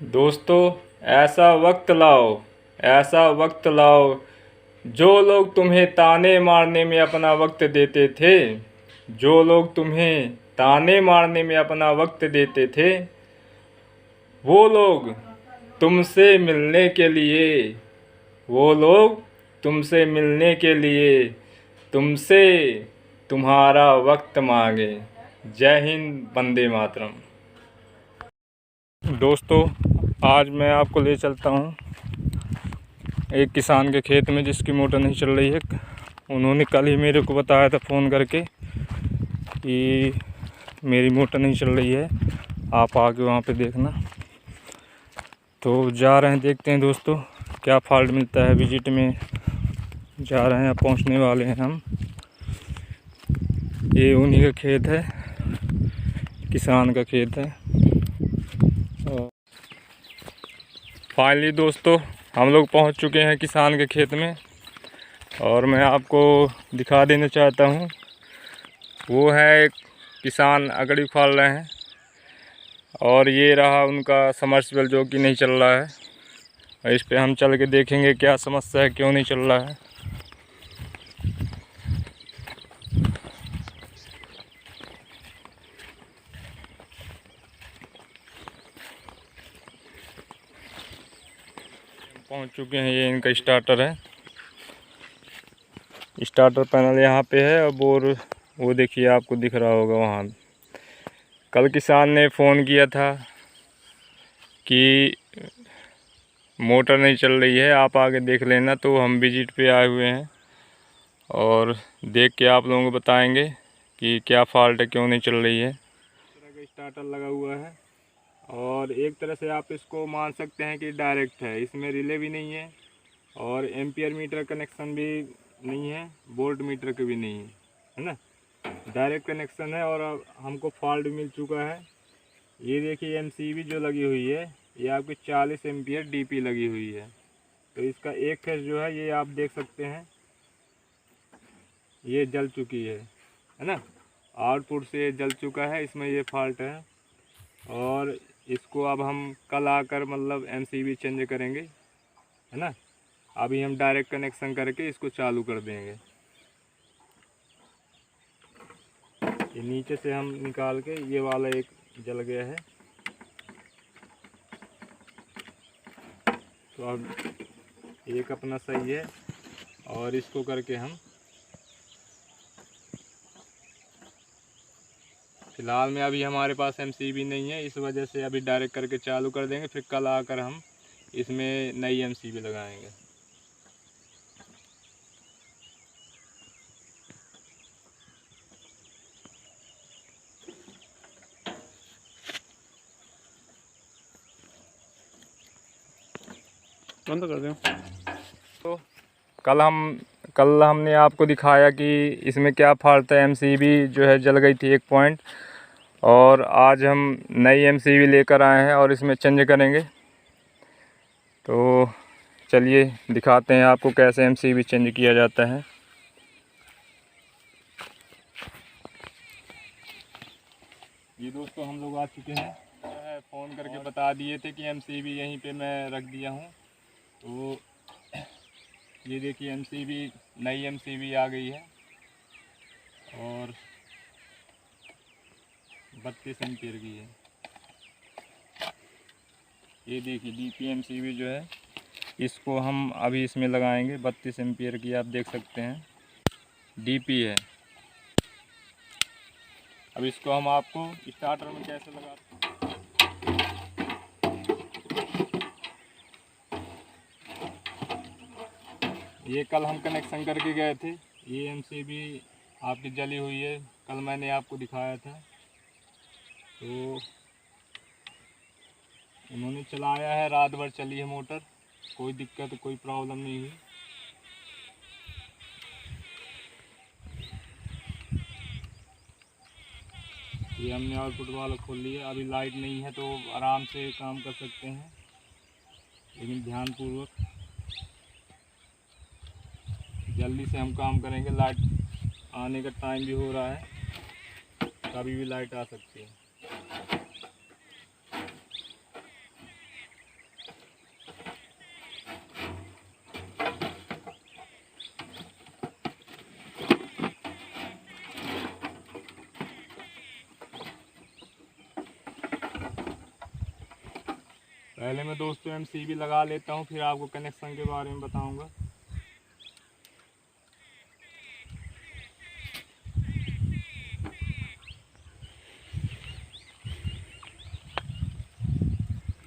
दोस्तों, ऐसा वक्त लाओ जो लोग तुम्हें ताने मारने में अपना वक्त देते थे, जो लोग तुम्हें ताने मारने में अपना वक्त देते थे, वो लोग तुमसे मिलने के लिए वो लोग तुमसे मिलने के लिए तुमसे तुम्हारा वक्त मांगे। जय हिंद, वंदे मातरम। दोस्तों, आज मैं आपको ले चलता हूँ एक किसान के खेत में जिसकी मोटर नहीं चल रही है। उन्होंने कल ही मेरे को बताया था फ़ोन करके कि मेरी मोटर नहीं चल रही है, आप आके वहाँ पे देखना। तो जा रहे हैं, देखते हैं दोस्तों क्या फॉल्ट मिलता है। विजिट में जा रहे हैं, पहुँचने वाले हैं हम। ये उन्हीं का खेत है, किसान का खेत है। और फाइनली दोस्तों हम लोग पहुंच चुके हैं किसान के खेत में, और मैं आपको दिखा देना चाहता हूं। वो है एक किसान अगड़ी उखाड़ रहे हैं, और ये रहा उनका समर्सिबल जो कि नहीं चल रहा है। और इस पे हम चल के देखेंगे क्या समस्या है, क्यों नहीं चल रहा है। पहुंच चुके हैं, ये इनका स्टार्टर है। स्टार्टर पैनल यहाँ पे है। अब और वो देखिए, आपको दिख रहा होगा वहाँ। कल किसान ने फ़ोन किया था कि मोटर नहीं चल रही है, आप आके देख लेना। तो हम विजिट पे आए हुए हैं, और देख के आप लोगों को बताएंगे कि क्या फॉल्ट है, क्यों नहीं चल रही है। इस तरह का स्टार्टर लगा हुआ है, और एक तरह से आप इसको मान सकते हैं कि डायरेक्ट है। इसमें रिले भी नहीं है, और एम्पियर मीटर कनेक्शन भी नहीं है, वोल्ट मीटर के भी नहीं है ना। डायरेक्ट कनेक्शन है, और अब हमको फॉल्ट मिल चुका है। ये देखिए एमसीबी जो लगी हुई है, ये आपकी 40 एम्पियर डीपी लगी हुई है। तो इसका एक फेस जो है, ये आप देख सकते हैं, ये जल चुकी है ना। आउटपुट से ये जल चुका है, इसमें ये फॉल्ट है। और इसको अब हम कल आकर मतलब एमसीबी चेंज करेंगे, है ना। अभी हम डायरेक्ट कनेक्शन करके इसको चालू कर देंगे। ये नीचे से हम निकाल के, ये वाला एक जल गया है, तो अब एक अपना सही है। और इसको करके हम फिलहाल में अभी हमारे पास एमसीबी नहीं है, इस वजह से अभी डायरेक्ट करके चालू कर देंगे। फिर कल आकर हम इसमें नई एमसीबी लगाएंगे। बंद कर दो। तो कल हमने आपको दिखाया कि इसमें क्या फॉल्ट है। एमसीबी जो है जल गई थी एक पॉइंट, और आज हम नई एमसीबी लेकर आए हैं और इसमें चेंज करेंगे। तो चलिए दिखाते हैं आपको कैसे एमसीबी चेंज किया जाता है। ये दोस्तों हम लोग आ चुके हैं, फ़ोन करके बता दिए थे कि एमसीबी यहीं पे मैं रख दिया हूँ। तो ये देखिए एमसीबी, नई एमसीबी आ गई है, और 32 एम्पीयर की है। ये देखिए डीपी एमसीबी जो है, इसको हम अभी इसमें लगाएंगे। 32 एम्पीयर की आप देख सकते हैं, डीपी है। अब इसको हम आपको स्टार्टर में कैसे लगाते हैं। ये कल हम कनेक्शन करके गए थे। ये एमसीबी आपकी जली हुई है, कल मैंने आपको दिखाया था। तो उन्होंने चलाया है, रात भर चली है मोटर, कोई दिक्कत कोई प्रॉब्लम नहीं हुई। ये हमने आउटपुट वाला खोल लिया। अभी लाइट नहीं है तो आराम से काम कर सकते हैं, लेकिन ध्यानपूर्वक जल्दी से हम काम करेंगे। लाइट आने का टाइम भी हो रहा है, कभी भी लाइट आ सकती है। पहले मैं दोस्तों एमसीबी लगा लेता हूँ, फिर आपको कनेक्शन के बारे में बताऊँगा।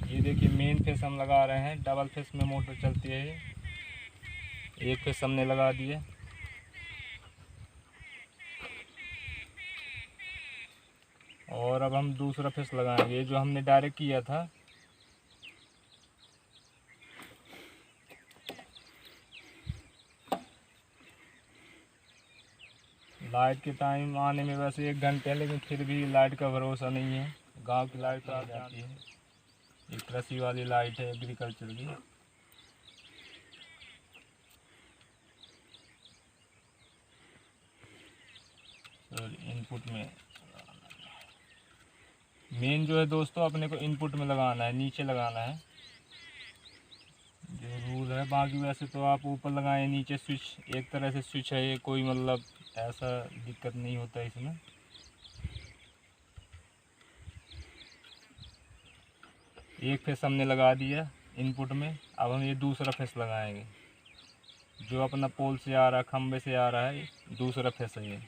ये देखिए मेन फेस हम लगा रहे हैं, डबल फेस में मोटर चलती है ये। एक फेस हमने लगा दिए। और अब हम दूसरा फेस लगाएंगे, जो हमने डायरेक्ट किया था। लाइट के टाइम आने में वैसे 1 घंटे है, लेकिन फिर भी लाइट का भरोसा नहीं है। गांव की लाइट तो आ जाती है। ये कृषि वाली लाइट है, एग्रीकल्चर की। इनपुट में मेन जो है दोस्तों, अपने को इनपुट में लगाना है, नीचे लगाना है जो रूल है। बाकी वैसे तो आप ऊपर लगाएं, नीचे स्विच एक तरह से स्विच है ये, कोई मतलब ऐसा दिक्कत नहीं होता इसमें। एक फेस हमने लगा दिया इनपुट में। अब हम ये दूसरा फेस लगाएंगे, जो अपना पोल से आ रहा है, खंबे से आ रहा है, दूसरा फेस है ये।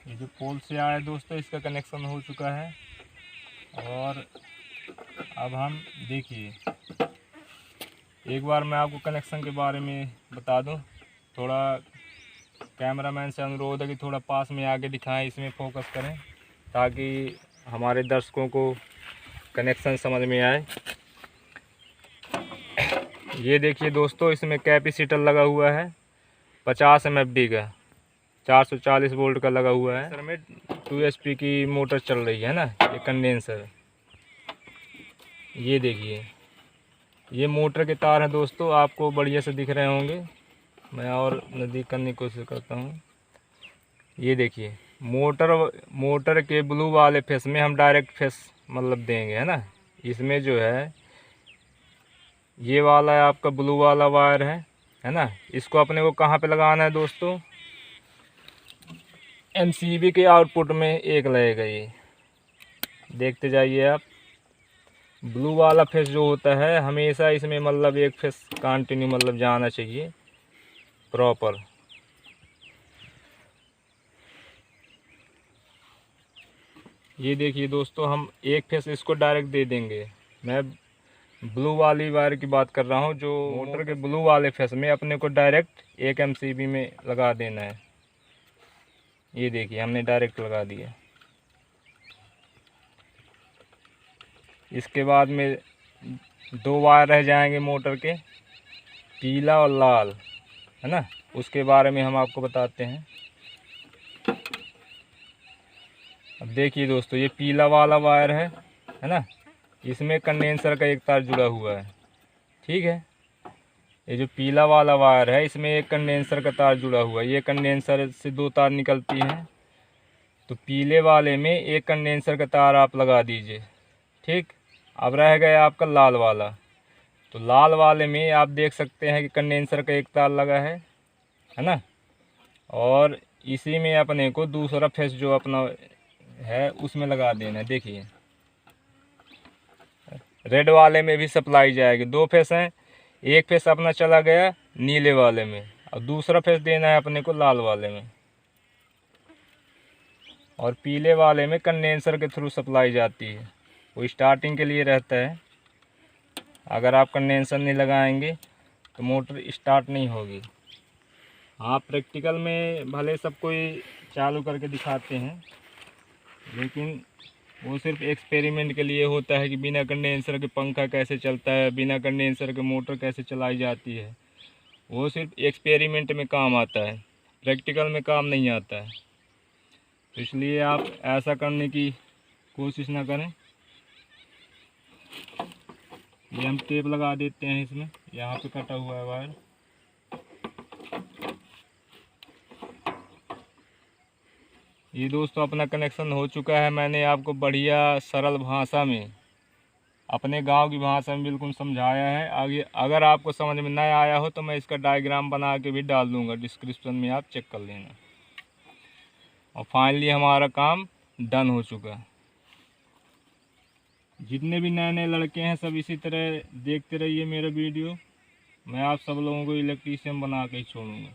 ये जो पोल से आया दोस्तों, इसका कनेक्शन हो चुका है। और अब हम देखिए, एक बार मैं आपको कनेक्शन के बारे में बता दूं। थोड़ा कैमरामैन से अनुरोध है कि थोड़ा पास में आके दिखाएं, इसमें फोकस करें, ताकि हमारे दर्शकों को कनेक्शन समझ में आए। ये देखिए दोस्तों, इसमें कैपेसिटर लगा हुआ है 50 MFD का, 440 वोल्ट का लगा हुआ है। सर में 2 HP की मोटर चल रही है ना, ये कंडेंसर। ये देखिए, ये मोटर के तार हैं दोस्तों, आपको बढ़िया से दिख रहे होंगे। मैं और नज़दीक करने की कोशिश करता हूँ। ये देखिए, मोटर के ब्लू वाले फेस में हम डायरेक्ट फेस मतलब देंगे, है ना। इसमें जो है ये वाला है आपका ब्लू वाला वायर है ना। इसको अपने को कहाँ पे लगाना है दोस्तों, एमसीबी के आउटपुट में एक लगेगा। ये देखते जाइए आप। ब्लू वाला फेस जो होता है, हमेशा इसमें मतलब एक फेस कंटिन्यू मतलब जाना चाहिए प्रॉपर। ये देखिए दोस्तों, हम एक फेस इसको डायरेक्ट दे देंगे। मैं ब्लू वाली वायर की बात कर रहा हूँ, जो मोटर के ब्लू वाले फेस में अपने को डायरेक्ट एक एमसीबी में लगा देना है। ये देखिए, हमने डायरेक्ट लगा दिया। इसके बाद में 2 वायर रह जाएंगे मोटर के, पीला और लाल, है ना। उसके बारे में हम आपको बताते हैं। अब देखिए दोस्तों, ये पीला वाला वायर है ना। इसमें कंडेंसर का एक तार जुड़ा हुआ है, ठीक है। ये जो पीला वाला वायर है, इसमें एक कंडेंसर का तार जुड़ा हुआ है। ये कंडेंसर से 2 तार निकलती हैं, तो पीले वाले में एक कंडेंसर का तार आप लगा दीजिए, ठीक। अब रह गया आपका लाल वाला। तो लाल वाले में आप देख सकते हैं कि कंडेंसर का एक तार लगा है ना। और इसी में अपने को दूसरा फेस जो अपना है उसमें लगा देना है। देखिए, रेड वाले में भी सप्लाई जाएगी। 2 फेस हैं, एक फेस अपना चला गया नीले वाले में, और दूसरा फेस देना है अपने को लाल वाले में। और पीले वाले में कंडेंसर के थ्रू सप्लाई जाती है, वो स्टार्टिंग के लिए रहता है। अगर आप कंडेंसर नहीं लगाएंगे तो मोटर स्टार्ट नहीं होगी। हाँ, प्रैक्टिकल में भले सब कोई चालू करके दिखाते हैं, लेकिन वो सिर्फ एक्सपेरिमेंट के लिए होता है कि बिना कंडेंसर के पंखा कैसे चलता है, बिना कंडेंसर के मोटर कैसे चलाई जाती है। वो सिर्फ एक्सपेरिमेंट में काम आता है, प्रैक्टिकल में काम नहीं आता है। तो इसलिए आप ऐसा करने की कोशिश ना करें। ये हम टेप लगा देते हैं इसमें, यहाँ पे कटा हुआ है वायर। ये दोस्तों अपना कनेक्शन हो चुका है। मैंने आपको बढ़िया सरल भाषा में, अपने गांव की भाषा में बिल्कुल समझाया है। आगे अगर आपको समझ में नहीं आया हो तो मैं इसका डायग्राम बना के भी डाल दूंगा डिस्क्रिप्शन में, आप चेक कर लेना। और फाइनली हमारा काम डन हो चुका है। जितने भी नए नए लड़के हैं सब इसी तरह देखते रहिए मेरा वीडियो। मैं आप सब लोगों को इलेक्ट्रीशियन बना के ही छोड़ूंगा।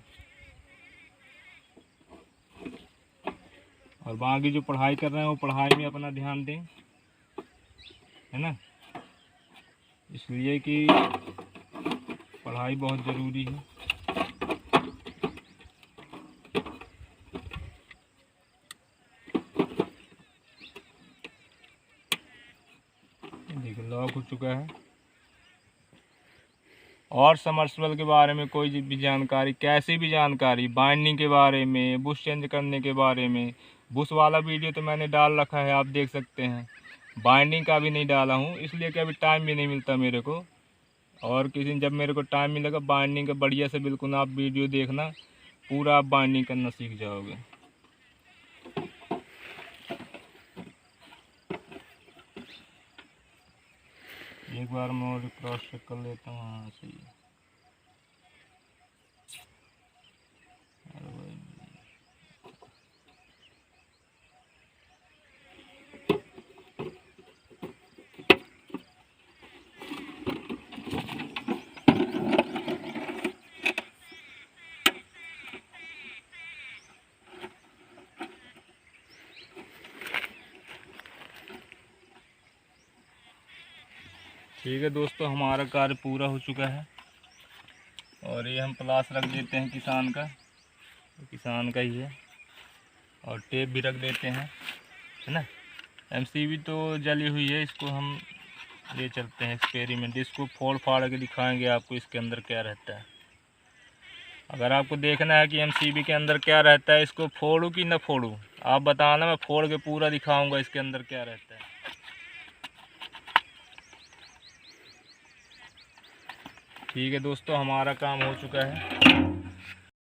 और बाकी जो पढ़ाई कर रहे हैं वो पढ़ाई में अपना ध्यान दें, है ना, इसलिए कि पढ़ाई बहुत ज़रूरी है। देखिए लॉक हो चुका है। और समर्सिबल के बारे में कोई भी जानकारी, कैसी भी जानकारी, बाइंडिंग के बारे में, बुश चेंज करने के बारे में, बुश वाला वीडियो तो मैंने डाल रखा है, आप देख सकते हैं। बाइंडिंग का भी नहीं डाला हूँ इसलिए कि अभी टाइम भी नहीं मिलता मेरे को। और किसी दिन जब मेरे को टाइम मिलेगा बाइंडिंग का बढ़िया से बिल्कुल आप वीडियो देखना, पूरा आप बाइंडिंग करना सीख जाओगे। एक बार मैं और क्रॉस चेक कर लेता हूँ। हाँ सही है। अरे भाई ठीक है दोस्तों, हमारा कार्य पूरा हो चुका है। और ये हम प्लास रख देते हैं किसान का, तो किसान का ही है। और टेप भी रख देते हैं, है ना। एमसीबी तो जली हुई है, इसको हम ले चलते हैं एक्सपेरिमेंट। इसको फोड़ फाड़ के दिखाएंगे आपको इसके अंदर क्या रहता है। अगर आपको देखना है कि एमसीबी के अंदर क्या रहता है, इसको फोड़ूं कि न फोड़ूं, आप बताना, मैं फोड़ के पूरा दिखाऊंगा इसके अंदर क्या रहता है। ठीक है दोस्तों, हमारा काम हो चुका है।